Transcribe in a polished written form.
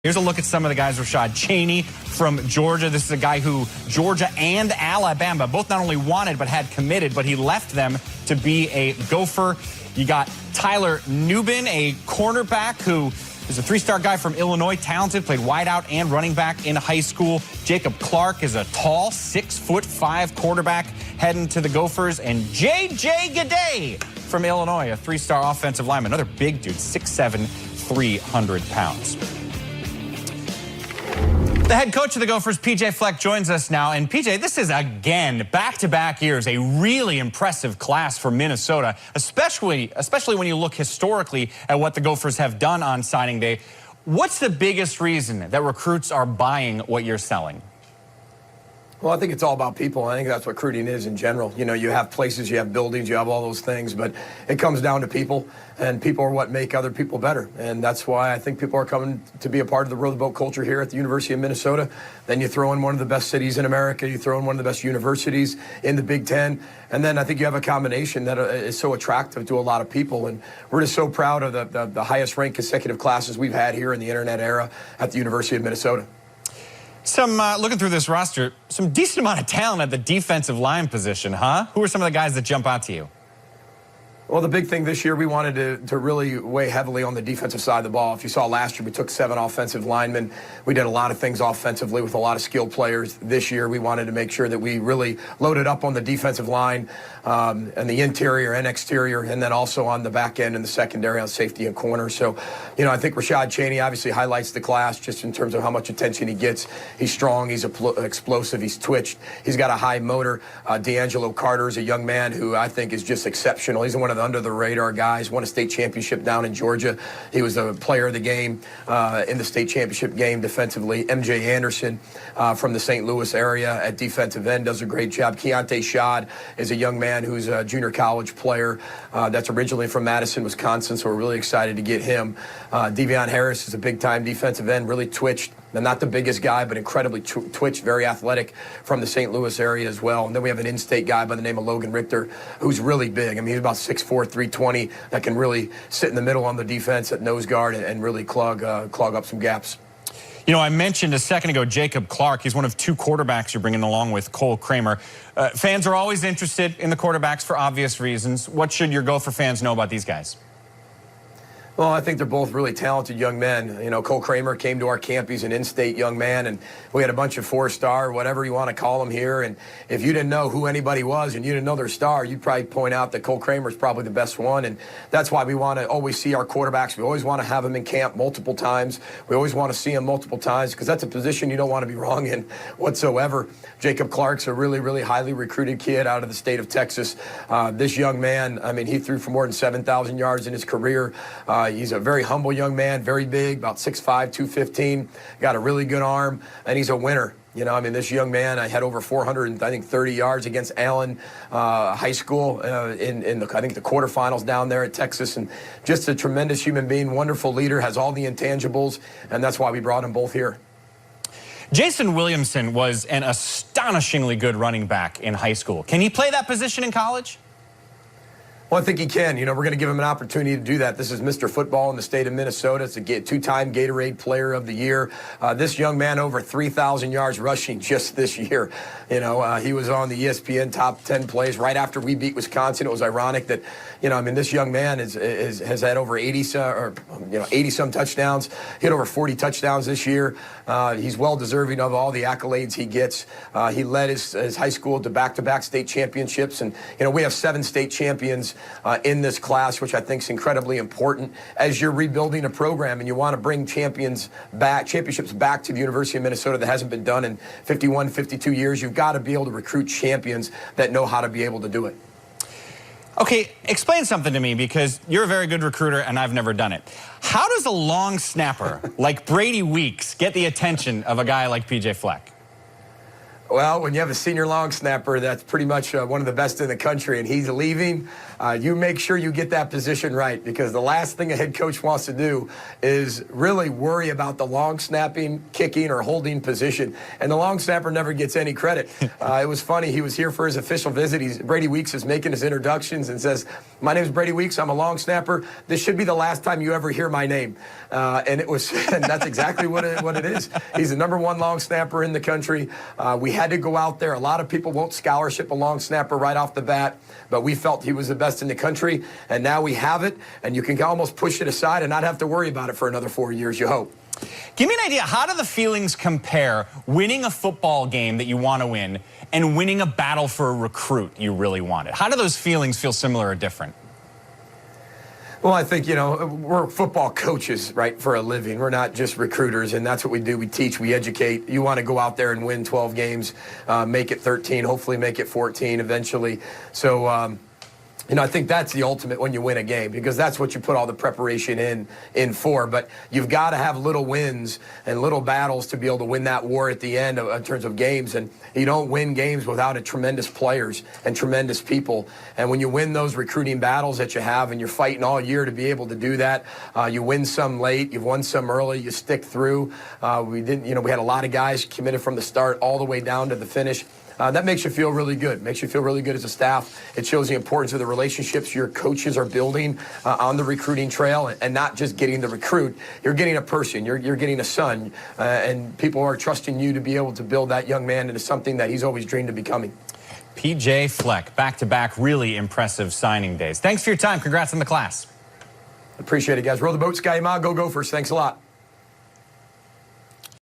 Here's a look at some of the guys. Rashad Cheney from Georgia. This is a guy who Georgia and Alabama both not only wanted but had committed, but he left them to be a Gopher. You got Tyler Nubin, a cornerback who is a three-star guy from Illinois, talented, played wideout and running back in high school. Jacob Clark is a tall 6'5" quarterback heading to the Gophers. And J.J. Gaudet from Illinois, a three-star offensive lineman, another big dude, 6'7", 300 pounds. The head coach of the Gophers, P.J. Fleck, joins us now. And P.J., this is, again, back-to-back years, a really impressive class for Minnesota, especially when you look historically at what the Gophers have done on signing day. What's the biggest reason that recruits are buying what you're selling? Well, I think it's all about people. I think that's what recruiting is in general. You know, you have places, you have buildings, you have all those things, but it comes down to people, and people are what make other people better. And that's why I think people are coming to be a part of the row the boat culture here at the University of Minnesota. Then you throw in one of the best cities in America, you throw in one of the best universities in the Big Ten, and then I think you have a combination that is so attractive to a lot of people. And we're just so proud of the highest ranked consecutive classes we've had here in the internet era at the University of Minnesota. Looking through this roster, some decent amount of talent at the defensive line position, huh? Who are some of the guys that jump out to you? Well, the big thing this year, we wanted to really weigh heavily on the defensive side of the ball. If you saw last year, we took 7 offensive linemen. We did a lot of things offensively with a lot of skilled players. This year, we wanted to make sure that we really loaded up on the defensive line and the interior and exterior, and then also on the back end and the secondary on safety and corner. So, you know, I think Rashad Cheney obviously highlights the class just in terms of how much attention he gets. He's strong, he's explosive, he's twitched, he's got a high motor. D'Angelo Carter is a young man who I think is just exceptional. He's one of the under-the-radar guys, won a state championship down in Georgia. He was a player of the game in the state championship game defensively. M.J. Anderson from the St. Louis area at defensive end does a great job. Keontae Shad is a young man who's a junior college player that's originally from Madison, Wisconsin, so we're really excited to get him. Devion Harris is a big-time defensive end, really twitched. Now, not the biggest guy, but incredibly twitched, very athletic from the St. Louis area as well. And then we have an in-state guy by the name of Logan Richter, who's really big. I mean, he's about 6'4", 320, that can really sit in the middle on the defense at nose guard and really clog up some gaps. You know, I mentioned a second ago Jacob Clark. He's one of 2 quarterbacks you're bringing along with Cole Kramer. Fans are always interested in the quarterbacks for obvious reasons. What should your Gopher fans know about these guys? Well, I think they're both really talented young men. You know, Cole Kramer came to our camp. He's an in-state young man, and we had a bunch of 4-star, whatever you want to call them here. And if you didn't know who anybody was and you didn't know their star, you'd probably point out that Cole Kramer is probably the best one. And that's why we want to always see our quarterbacks. We always want to have them in camp multiple times. We always want to see them multiple times because that's a position you don't want to be wrong in whatsoever. Jacob Clark's a really, really highly recruited kid out of the state of Texas. This young man, I mean, he threw for more than 7,000 yards in his career. He's a very humble young man, very big, about 6'5", 215, got a really good arm, and he's a winner. You know, I mean, this young man, I had over 430 yards against Allen High School in the quarterfinals down there at Texas, and just a tremendous human being, wonderful leader, has all the intangibles, and that's why we brought them both here. Jason Williamson was an astonishingly good running back in high school. Can he play that position in college? Well, I think he can. You know, we're going to give him an opportunity to do that. This is Mr. Football in the state of Minnesota. It's a 2-time Gatorade Player of the Year. This young man, over 3,000 yards rushing just this year. You know, he was on the ESPN top 10 plays right after we beat Wisconsin. It was ironic that, you know, I mean, this young man has had over 80-some touchdowns. He had over 40 touchdowns this year. He's well deserving of all the accolades he gets. He led his high school to back-to-back state championships, and you know, we have 7 state champions in this class, which I think is incredibly important as you're rebuilding a program and you want to bring championships back to the University of Minnesota that hasn't been done in 51, 52 years. You've got to be able to recruit champions that know how to be able to do it. Okay, explain something to me, because you're a very good recruiter and I've never done it. How does a long snapper like Brady Weeks get the attention of a guy like P.J. Fleck? Well, when you have a senior long snapper that's pretty much one of the best in the country and he's leaving, you make sure you get that position right, because the last thing a head coach wants to do is really worry about the long snapping, kicking, or holding position. And the long snapper never gets any credit. It was funny. He was here for his official visit. Brady Weeks is making his introductions and says, "My name is Brady Weeks. I'm a long snapper. This should be the last time you ever hear my name." And it was, and that's exactly what it is. He's the #1 long snapper in the country. We had to go out there. A lot of people won't scholarship a long snapper right off the bat, but we felt he was the best in the country, and now we have it, and you can almost push it aside and not have to worry about it for another 4 years, you hope. Give me an idea, how do the feelings compare winning a football game that you want to win and winning a battle for a recruit you really wanted? How do those feelings feel similar or different? Well, I think, we're football coaches, right, for a living. We're not just recruiters, and that's what we do. We teach, we educate. You want to go out there and win 12 games, make it 13, hopefully make it 14 eventually. So, I think that's the ultimate when you win a game, because that's what you put all the preparation in for. But you've got to have little wins and little battles to be able to win that war at the end in terms of games. And you don't win games without a tremendous players and tremendous people. And when you win those recruiting battles that you have, and you're fighting all year to be able to do that, you win some late, you've won some early, you stick through. We had a lot of guys committed from the start all the way down to the finish. That makes you feel really good. Makes you feel really good as a staff. It shows the importance of the relationships your coaches are building on the recruiting trail, and not just getting the recruit. You're getting a person. You're getting a son, and people are trusting you to be able to build that young man into something that he's always dreamed of becoming. PJ Fleck, back-to-back really impressive signing days. Thanks for your time. Congrats on the class. Appreciate it, guys. Row the boat, Sky Ma. Go Gophers. Thanks a lot.